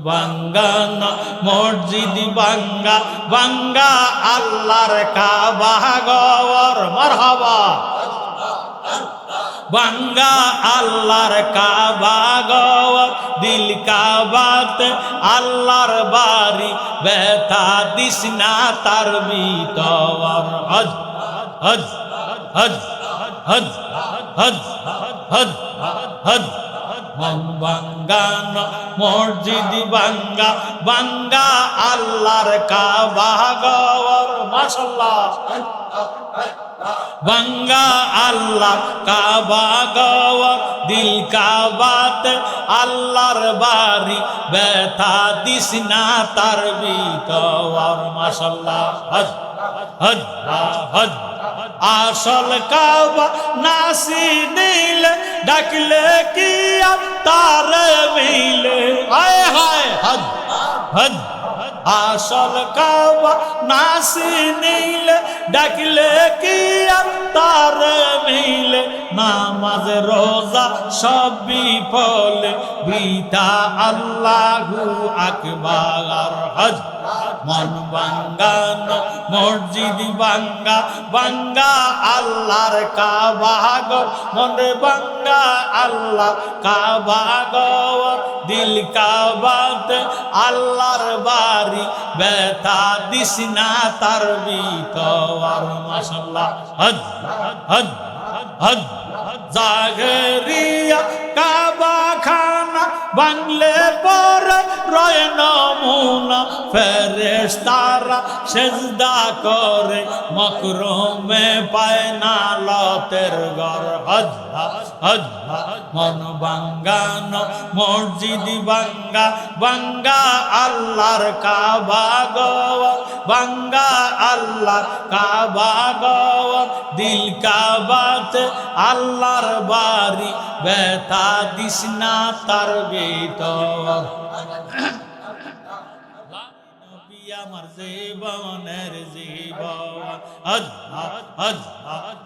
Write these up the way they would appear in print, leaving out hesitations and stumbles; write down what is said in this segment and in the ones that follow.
ভাঙ্গা না মসজিদ ভাঙ্গা ভাঙ্গা আল্লাহর কাবা ঘর মারহাবা ভাঙ্গা আল্লাহর কাবা ঘর দিল কাবাতে আল্লাহর বাড়ি ব্যথা দিস না তার ভিতর হজ হজ হজ হজ হজ হজ হজ মন ভাঙ্গান মসজিদ ভাঙ্গা ভাঙ্গা আল্লাহর কাবা ঘর মাশাআল্লাহ ভাঙ্গা আল্লাহ কাবা ঘর দিল কাবাতে আল্লাহর বাড়ি ব্যথা দিস না তার ভিতর মাশাআল্লাহ হজ হজ হজ আসল কাবা নাসি দিলে ডাকলে কি তার মিলে হায় হায় হজ হজ আসল কাবা নাসি নিলে ডাকলে কি তার মিলে নামাজ রোজা সব বিফলে বৃথা আল্লাহু আকবার হজ মন ভাঙ্গান মসজিদ ভাঙ্গা ভাঙ্গা আল্লাহর কাবা ঘর মন ভাঙ্গা আল্লাহ কাবা ঘর দিল কাবাতে আল্লাহর বাড়ি ব্যথা দিস না তার ভিতর মাশাআল্লাহ হজ হজ হজ জাগরিয়া কাবা খানা বাংলে পরে রয় নমুনা ফেরেশতারা সেজদা করে মকরমে পায় না লতের ঘর হজ হজ মন ভাঙ্গান মসজিদ ভাঙ্গা ভাঙ্গা আল্লাহর কাবা ঘর ভাঙ্গা আল্লাহর কাবা ঘর দিল কাবাতে আল্লাহর বাড়ি ব্যথা দিস না তার ভিতর নবী আমার জীবনের জীবন হজ হজ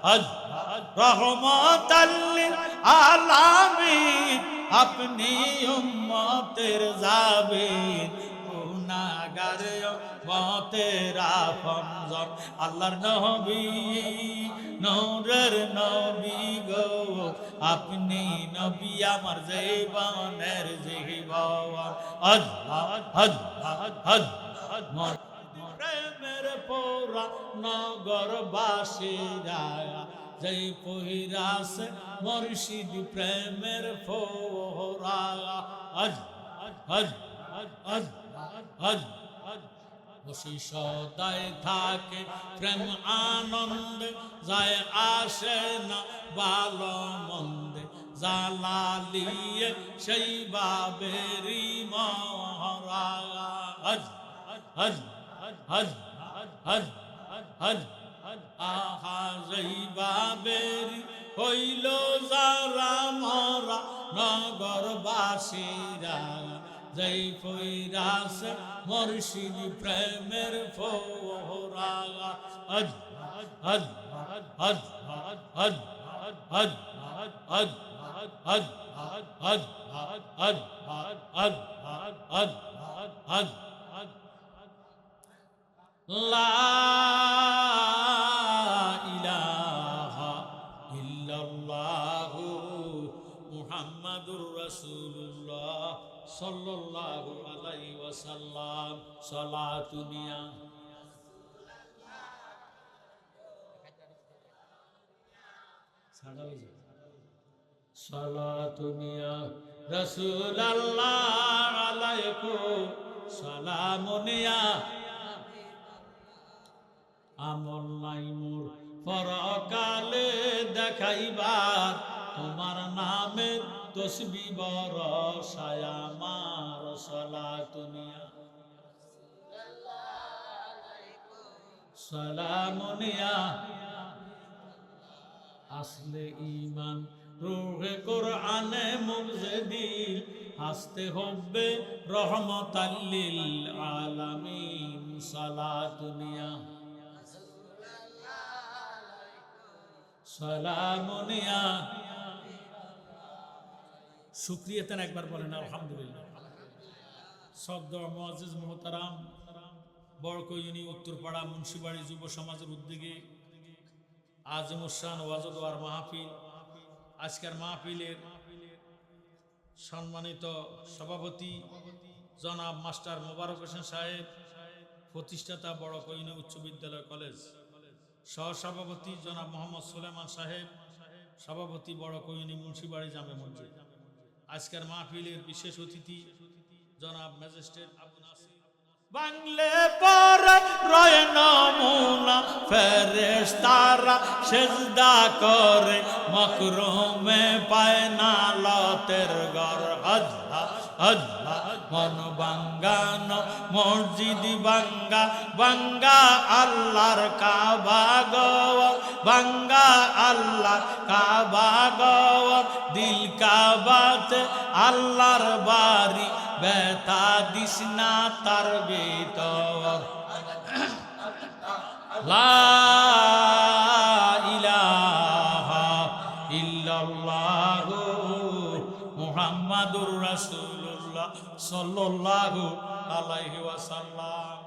হজ রহমতাল লিল আলামিন আপনি উম্মতের জাবিন গুনাহগার উম্মতের আপনজন আল্লাহর নবী নূরের নবী গো আপনি নবী আমার জীবনের জীবন হজ হজ হজ প্রেমের পোরা নগরবাসীরা জয় পহিরাস মুর্শিদ প্রেমের ফোরা হজ হজ হজ হজ খুশি সদায় থাকে প্রেম আনন্দ যায় আসে না ভালো মন্দে জালালিয়ে সেই বাবেরি মহরা হজ হজ হজ হজ হজ আহা যেই বাবেরি হইল যারা মরা নগরবাসীরা জয় ফৈরাস মুর্শিদ প্রেমের ফোরা হজ হজ হজ হজ হজ হজ হজ হজ হজ হজ হজ হজ লা ইলাহা ইল্লাল্লাহু মুহাম্মাদুর রাসূলুল্লাহ সাল্লাল্লাহু আলাইহি ওয়াসাল্লাম সালাতুনিয়া সালাতুনিয়া রাসূলুল্লাহ আলাইকুম সালামুনিয়া আমল নাই মোর পরকালে দেখাইবার তোমার নামে তসবিহ বরসায় আমার সালাতুনিয়া সালামুনিয়া আসলে ঈমান রূহে কোরআনে মুগজে দিল হাসতে হবে রহমাতাল লিল আলামিন সালাতুনিয়া সালামুনিয়া শুকরিয়াতেন একবার বলেন আলহামদুলিল্লাহ শ্রদ্ধা মুআজ্জিজ মুহতারাম বড়কইউনি উত্তরপাড়া মুন্সিবাড়ি যুব সমাজের উদ্যোগে আজিমুসান ওয়াজ ওয়ার মাহফিল, আজকের মাহফিলের সম্মানিত সভাপতি জনাব মাস্টার মোবারক হোসেন সাহেব, প্রতিষ্ঠাতা বড়কইউনি উচ্চ বিদ্যালয় কলেজ, সহসভাপতি জনাব মোহাম্মদ সুলেমান সাহেব, সভাপতি বড়কইউনি মুন্সিবাড়ি জামে মসজিদ। আজকের মাহফিলের বিশেষ অতিথি জনাব ম্যাজিস্ট্রেট আবু নাসির। বাংলে পর রয় নমুনা ফেরেশতারা সেজদা করে, মকরুমে পায় না লতের ঘর। আল্লাহ আল্লাহ মন বাঙ্গানো মসজিদ বাঙ্গা বাঙ্গা আল্লাহর কাবা গো, বাঙ্গা আল্লাহর কাবা গো, দিল কাবাতে আল্লাহর বাড়ি, ব্যথা দিস না তার ভিতর। লা ইলাহা ইল্লাল্লাহু মুহাম্মাদুর রাসূলুল্লাহ সাল্লাল্লাহু আলাইহি ওয়াসাল্লাম।